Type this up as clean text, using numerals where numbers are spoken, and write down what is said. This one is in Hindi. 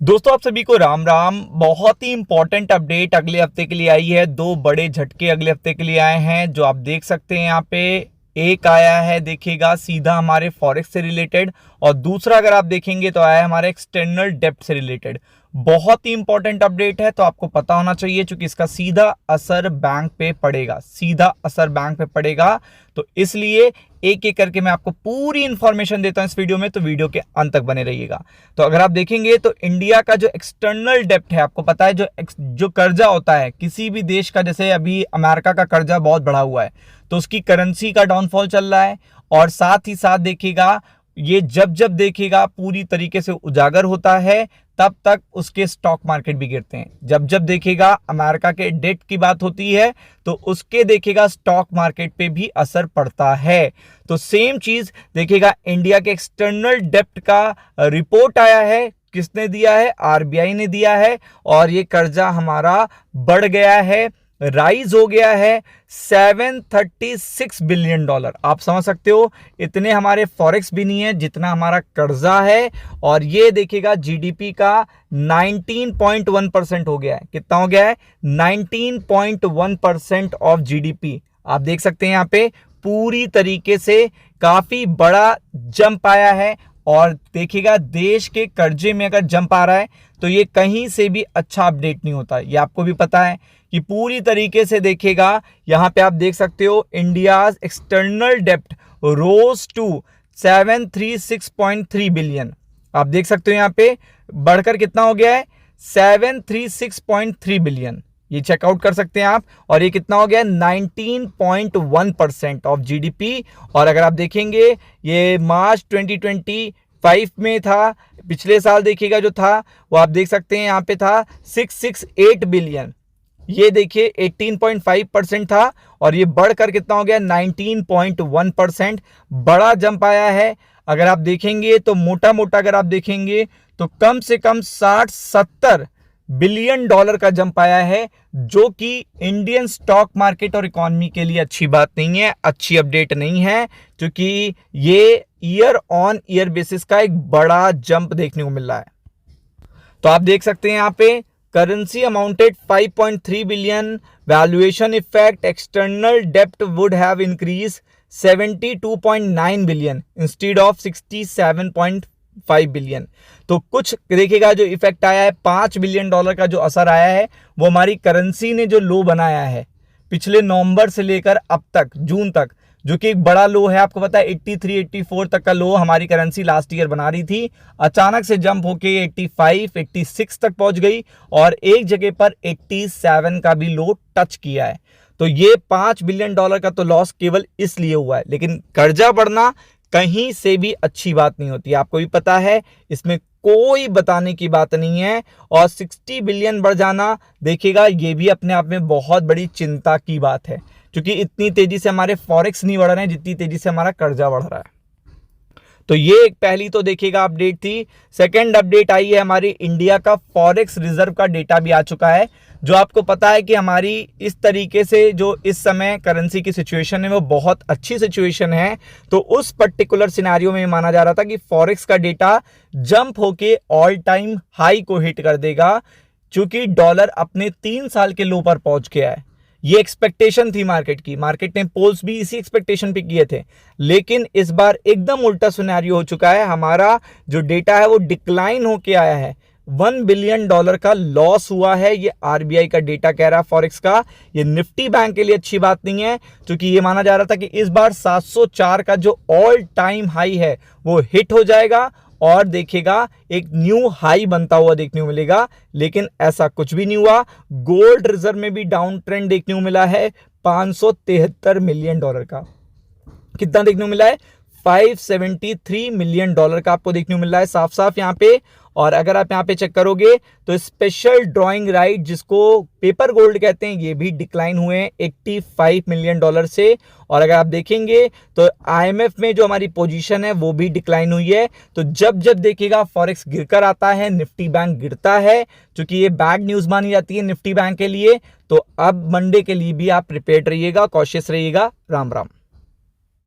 दोस्तों आप सभी को राम राम। बहुत ही इंपॉर्टेंट अपडेट अगले हफ्ते के लिए आई है। दो बड़े झटके अगले हफ्ते के लिए आए हैं जो आप देख सकते हैं यहाँ पे। एक आया है देखिएगा सीधा हमारे फॉरेक्स से रिलेटेड, और दूसरा अगर आप देखेंगे तो आया है हमारे एक्सटर्नल डेप्ट से रिलेटेड। बहुत ही इंपॉर्टेंट अपडेट है तो आपको पता होना चाहिए, क्योंकि इसका सीधा असर बैंक पे पड़ेगा, सीधा असर बैंक पे पड़ेगा। तो इसलिए एक एक करके मैं आपको पूरी इंफॉर्मेशन देता हूं इस वीडियो में, तो वीडियो के अंत तक बने रहिएगा। तो अगर आप देखेंगे तो इंडिया का जो एक्सटर्नल डेप्ट है, आपको पता है जो कर्जा होता है किसी भी देश का, जैसे अभी अमेरिका का कर्जा बहुत बढ़ा हुआ है तो उसकी करेंसी का डाउनफॉल चल रहा है। और साथ ही साथ देखिएगा ये जब जब देखिएगा पूरी तरीके से उजागर होता है तब तक उसके स्टॉक मार्केट भी गिरते हैं। जब जब देखिएगा अमेरिका के डेट की बात होती है तो उसके देखिएगा स्टॉक मार्केट पे भी असर पड़ता है। तो सेम चीज देखिएगा इंडिया के एक्सटर्नल डेप्ट का रिपोर्ट आया है। किसने दिया है? आरबीआई ने दिया है। और ये कर्जा हमारा बढ़ गया है, राइज हो गया है $736 बिलियन। आप समझ सकते हो इतने हमारे फॉरेक्स भी नहीं है जितना हमारा कर्जा है। और ये देखिएगा जीडीपी का 19.1% हो गया है। कितना हो गया है? 19.1% ऑफ जीडीपी। आप देख सकते हैं यहाँ पे पूरी तरीके से काफी बड़ा जंप आया है। और देखिएगा देश के कर्जे में अगर जंप आ रहा है तो ये कहीं से भी अच्छा अपडेट नहीं होता। ये आपको भी पता है कि पूरी तरीके से देखिएगा यहां पे आप देख सकते हो इंडियाज एक्सटर्नल डेप्ट रोज टू 736.3 बिलियन। आप देख सकते हो यहां पे बढ़कर कितना हो गया है? 736.3 बिलियन। ये चेकआउट कर सकते हैं आप। और ये कितना हो गया? 19.1% ऑफ जीडीपी। और अगर आप देखेंगे ये मार्च 2025 में था, पिछले साल देखिएगा जो था वो आप देख सकते हैं यहाँ पे था 668 बिलियन। ये देखिए 18.5% था और ये बढ़कर कितना हो गया? 19.1%। बड़ा जंप आया है। अगर आप देखेंगे तो मोटा मोटा अगर आप देखेंगे तो कम से कम 60-70 बिलियन डॉलर का जंप आया है, जो कि इंडियन स्टॉक मार्केट और इकोनॉमी के लिए अच्छी बात नहीं है, अच्छी अपडेट नहीं है, क्योंकि ये ईयर ऑन ईयर बेसिस का एक बड़ा जंप देखने को मिल रहा है। तो आप देख सकते हैं यहाँ पे currency amounted 5.3 billion, valuation effect external डेप्ट would have increase 72.9 billion instead of 67.5 billion. तो कुछ देखिएगा जो इफेक्ट आया है, $5 बिलियन का जो असर आया है वो हमारी करेंसी ने जो लो बनाया है पिछले नवंबर से लेकर अब तक जून तक, जो कि एक बड़ा लो है। आपको पता है 83-84 तक का लो हमारी करेंसी लास्ट ईयर बना रही थी, अचानक से जंप होके 85-86 तक पहुंच गई और एक जगह पर 87 का भी लो टच किया है। तो ये $5 बिलियन का तो लॉस केवल इसलिए हुआ है, लेकिन कर्जा बढ़ना कहीं से भी अच्छी बात नहीं होती। आपको भी पता है, इसमें कोई बताने की बात नहीं है। और 60 बिलियन बढ़ जाना देखिएगा ये भी अपने आप में बहुत बड़ी चिंता की बात है, क्योंकि इतनी तेजी से हमारे फॉरेक्स नहीं बढ़ रहे हैं जितनी तेजी से हमारा कर्जा बढ़ रहा है। तो ये एक पहली तो देखिएगा अपडेट थी। सेकंड अपडेट आई है हमारी इंडिया का फॉरेक्स रिजर्व का डेटा भी आ चुका है, जो आपको पता है कि हमारी इस तरीके से जो इस समय करेंसी की सिचुएशन है वो बहुत अच्छी सिचुएशन है। तो उस पर्टिकुलर सिनेरियो में माना जा रहा था कि फॉरेक्स का डेटा जंप होके ऑल टाइम हाई को हिट कर देगा, क्योंकि डॉलर अपने 3 साल के लो पर पहुंच गया है। ये एक्सपेक्टेशन थी मार्केट की, मार्केट ने पोल्स भी इसी एक्सपेक्टेशन पे किए थे। लेकिन इस बार एकदम उल्टा सिनेरियो हो चुका है। हमारा जो डेटा है वो डिक्लाइन होके आया है, $1 बिलियन का लॉस हुआ है। ये आरबीआई का डेटा कह रहा है फॉरेक्स का। ये निफ्टी बैंक के लिए अच्छी बात नहीं है, क्योंकि ये माना जा रहा था कि इस बार 704 का जो ऑल टाइम हाई है वो हिट हो जाएगा और देखिएगा एक न्यू हाई बनता हुआ देखने को मिलेगा। लेकिन ऐसा कुछ भी नहीं हुआ। गोल्ड रिजर्व में भी डाउन ट्रेंड देखने को मिला है $573 मिलियन का। कितना देखने को मिला है? $573 मिलियन का आपको देखने को मिल रहा है साफ साफ यहाँ पे। और अगर आप यहाँ पे चेक करोगे तो स्पेशल ड्राइंग राइट, जिसको पेपर गोल्ड कहते हैं, ये भी डिक्लाइन हुए हैं $85 मिलियन से। और अगर आप देखेंगे तो आईएमएफ में जो हमारी पोजीशन है वो भी डिक्लाइन हुई है। तो जब जब देखिएगा फॉरेक्स गिरकर आता है, निफ्टी बैंक गिरता है, क्योंकि ये बैड न्यूज मानी जाती है निफ्टी बैंक के लिए। तो अब मंडे के लिए भी आप प्रिपेयर्ड रहिएगा, कॉशियस रहिएगा। राम राम।